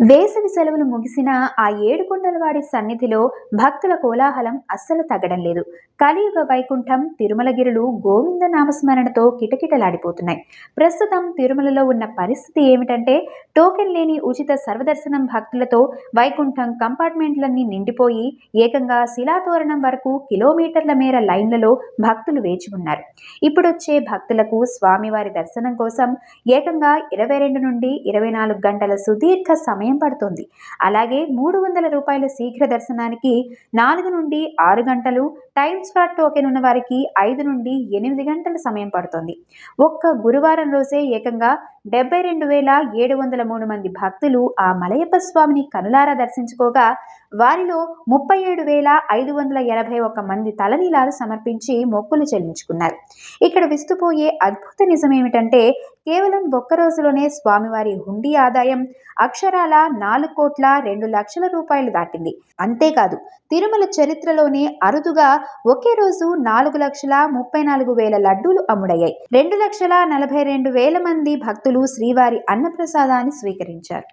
వేసవి సెలవులు ముగిసిన ఆ ఏడుకొండలవాడి సన్నిధిలో భక్తుల కోలాహలం అస్సలు తగ్గడం లేదు. కలియుగ వైకుంఠం తిరుమలగిరులు గోవింద నామస్మరణతో కిటకిటలాడిపోతున్నాయి. ప్రస్తుతం తిరుమలలో ఉన్న పరిస్థితి ఏమిటంటే, టోకెన్ లేని ఉచిత సర్వదర్శనం భక్తులతో వైకుంఠం కంపార్ట్మెంట్లన్నీ నిండిపోయి ఏకంగా శిలాతోరణం వరకు కిలోమీటర్ల మేర లైన్లలో భక్తులు వేచి ఉన్నారు. ఇప్పుడొచ్చే భక్తులకు స్వామివారి దర్శనం కోసం ఏకంగా 22 నుండి 24 గంటల సుదీర్ఘ సమయం పడుతుంది. అలాగే 300 రూపాయల శీఘ్ర దర్శనానికి 4 నుండి 6 గంటలు, టైమ్ స్లాట్ టోకెన్ ఉన్న వారికి 5 నుండి 8 గంటల సమయం పడుతుంది. ఒక్క గురువారం రోజే ఏకంగా 72,703 మంది భక్తులు ఆ మలయప్ప స్వామిని కనులారా దర్శించుకోగా, వారిలో 37,581 మంది తలనీలాలు సమర్పించి మొక్కులు చెల్లించుకున్నారు. ఇక్కడ విస్తుపోయే అద్భుత నిజమేమిటంటే, కేవలం ఒక్క రోజులోనే స్వామివారి హుండీ ఆదాయం అక్షరాల 4,02,00,000 రూపాయలు దాటింది. అంతేకాదు, తిరుమల చరిత్రలోనే అరుదుగా ఒకే రోజు 4,34,000 లడ్డూలు అమ్ముడయ్యాయి. 2,42,000 మంది భక్తులు శ్రీవారి అన్నప్రసాదాన్ని స్వీకరించారు.